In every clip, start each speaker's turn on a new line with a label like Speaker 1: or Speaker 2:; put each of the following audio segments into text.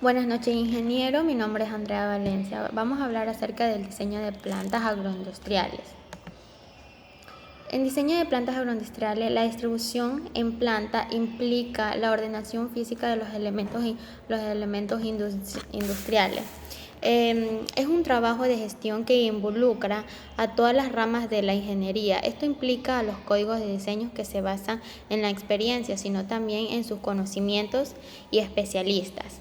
Speaker 1: Buenas noches, ingeniero. Mi nombre es Andrea Valencia. Vamos a hablar acerca del diseño de plantas agroindustriales. En diseño de plantas agroindustriales, la distribución en planta implica la ordenación física de los elementos industriales. Es un trabajo de gestión que involucra a todas las ramas de la ingeniería. Esto implica a los códigos de diseño que se basan en la experiencia, sino también en sus conocimientos y especialistas.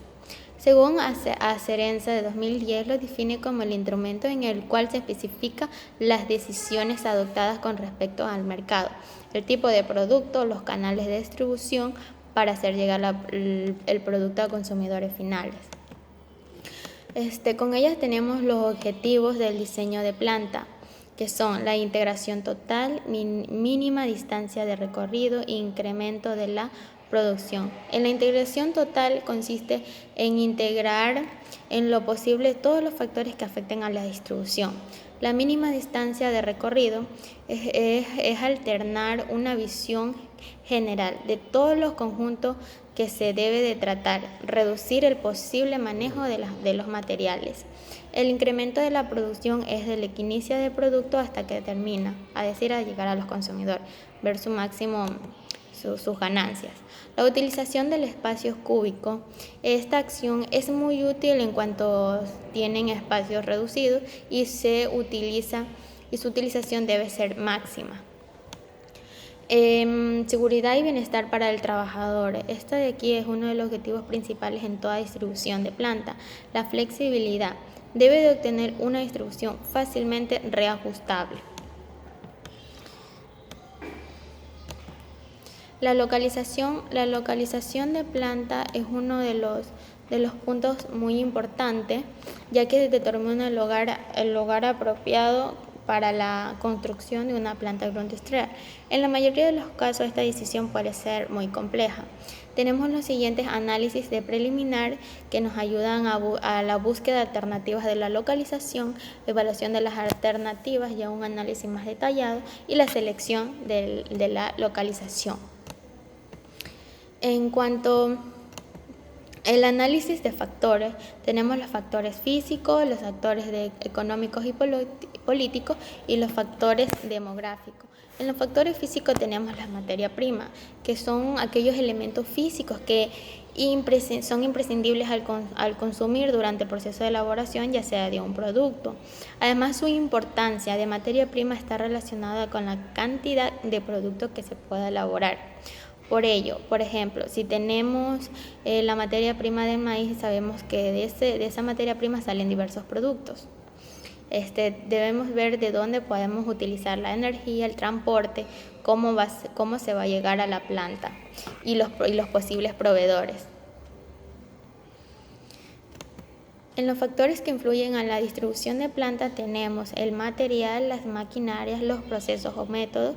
Speaker 1: Según Acerenza de 2010, lo define como el instrumento en el cual se especifican las decisiones adoptadas con respecto al mercado, el tipo de producto, los canales de distribución para hacer llegar el producto a consumidores finales. Con ellas tenemos los objetivos del diseño de planta, que son la integración total, mínima distancia de recorrido e incremento de la producción. En la integración total consiste en integrar en lo posible todos los factores que afecten a la distribución. La mínima distancia de recorrido es alternar una visión general de todos los conjuntos que se debe de tratar, reducir el posible manejo de los materiales. El incremento de la producción es desde que inicia del producto hasta que termina, a llegar a los consumidores, ver su máximo sus ganancias. La utilización del espacio cúbico. Esta acción es muy útil en cuanto tienen espacios reducidos y su utilización debe ser máxima. Seguridad y bienestar para el trabajador. Esto de aquí es uno de los objetivos principales en toda distribución de planta. La flexibilidad. Debe de obtener una distribución fácilmente reajustable. La localización de planta es uno de los puntos muy importantes, ya que determina el lugar apropiado para la construcción de una planta agroindustrial. En la mayoría de los casos esta decisión puede ser muy compleja. Tenemos los siguientes análisis de preliminar que nos ayudan a la búsqueda de alternativas de la localización, evaluación de las alternativas, ya un análisis más detallado y la selección de la localización. En cuanto al análisis de factores, tenemos los factores físicos, los factores económicos y políticos y los factores demográficos. En los factores físicos tenemos la materia prima, que son aquellos elementos físicos que son imprescindibles al consumir durante el proceso de elaboración, ya sea de un producto. Además, su importancia de materia prima está relacionada con la cantidad de productos que se pueda elaborar. Por ello, por ejemplo, si tenemos la materia prima de maíz, sabemos que de esa materia prima salen diversos productos. Debemos ver de dónde podemos utilizar la energía, el transporte, cómo se va a llegar a la planta y los posibles proveedores. En los factores que influyen a la distribución de plantas tenemos el material, las maquinarias, los procesos o métodos,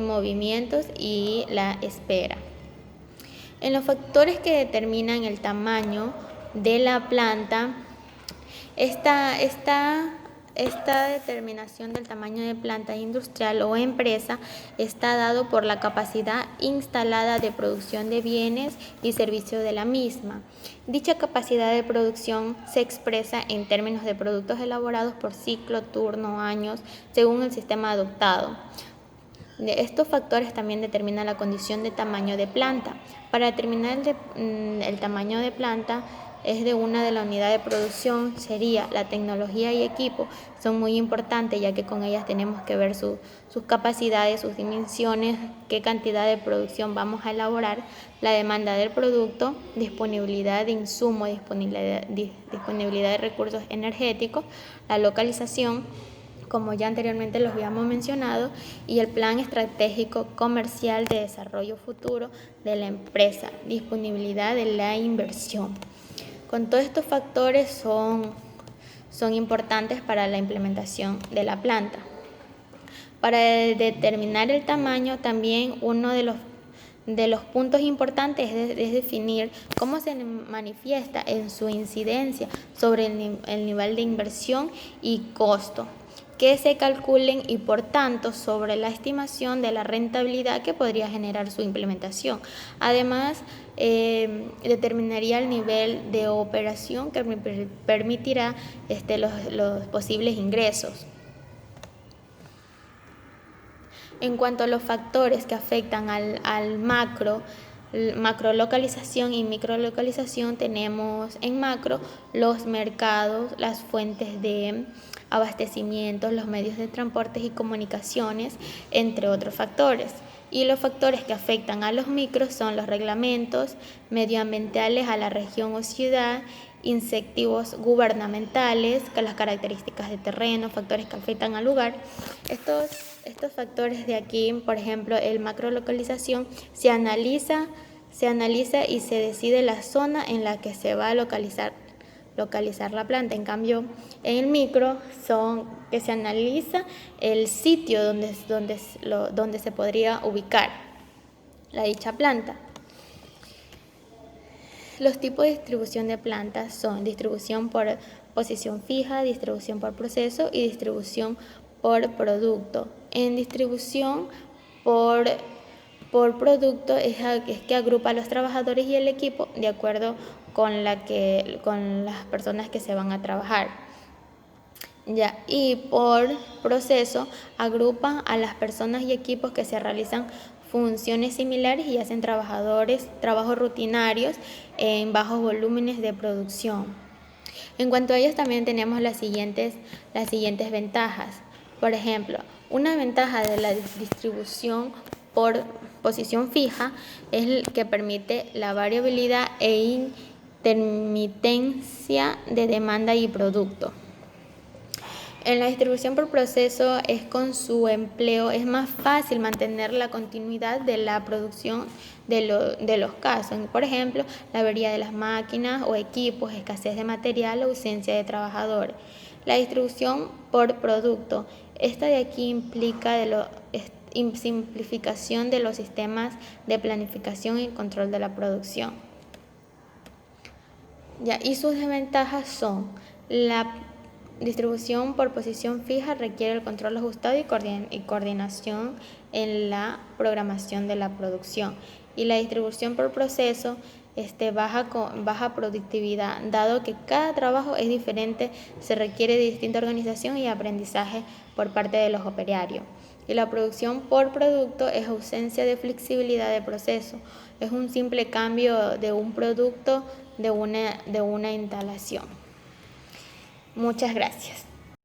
Speaker 1: movimientos y la espera. En los factores que determinan el tamaño de la planta, esta determinación del tamaño de planta industrial o empresa está dado por la capacidad instalada de producción de bienes y servicios de la misma. Dicha capacidad de producción se expresa en términos de productos elaborados por ciclo, turno, años, según el sistema adoptado. Estos factores también determinan la condición de tamaño de planta. Para determinar el tamaño de planta es de una de la unidad de producción, sería la tecnología y equipo, son muy importantes ya que con ellas tenemos que ver sus capacidades, sus dimensiones, qué cantidad de producción vamos a elaborar, la demanda del producto, disponibilidad de insumos, disponibilidad de recursos energéticos, la localización, como ya anteriormente los habíamos mencionado, y el plan estratégico comercial de desarrollo futuro de la empresa, disponibilidad de la inversión. Con todos estos factores son importantes para la implementación de la planta. Para determinar el tamaño, también uno de los puntos importantes es definir cómo se manifiesta en su incidencia sobre el nivel de inversión y costo. que se calculen y por tanto sobre la estimación de la rentabilidad que podría generar su implementación. Además, determinaría el nivel de operación que permitirá los posibles ingresos. En cuanto a los factores que afectan al macrolocalización y microlocalización, tenemos en macro los mercados, las fuentes de abastecimiento, los medios de transporte y comunicaciones, entre otros factores. Y los factores que afectan a los micros son los reglamentos medioambientales a la región o ciudad, incentivos gubernamentales, las características de terreno, factores que afectan al lugar. Estos factores de aquí, por ejemplo, el macrolocalización, se analiza y se decide la zona en la que se va a localizar la planta. En cambio, en el micro son que se analiza el sitio donde se podría ubicar la dicha planta. Los tipos de distribución de plantas son distribución por posición fija, distribución por proceso y distribución por producto. En distribución por producto es que agrupa a los trabajadores y el equipo de acuerdo con las personas que se van a trabajar. Y por proceso agrupa a las personas y equipos que se realizan funciones similares y hacen trabajos rutinarios en bajos volúmenes de producción. En cuanto a ellos también tenemos las siguientes ventajas. Por ejemplo, una ventaja de la distribución por posición fija es el que permite la variabilidad e intermitencia de demanda y producto. En la distribución por proceso con su empleo es más fácil mantener la continuidad de la producción de los casos. Por ejemplo, la avería de las máquinas o equipos, escasez de material, ausencia de trabajadores. La distribución por producto, esta de aquí implica simplificación de los sistemas de planificación y control de la producción. Y sus desventajas son la distribución por posición fija requiere el control ajustado y coordinación en la programación de la producción. Y la distribución por proceso baja productividad, dado que cada trabajo es diferente, se requiere de distinta organización y aprendizaje por parte de los operarios. Y la producción por producto es ausencia de flexibilidad de proceso, es un simple cambio de un producto de una instalación. Muchas gracias.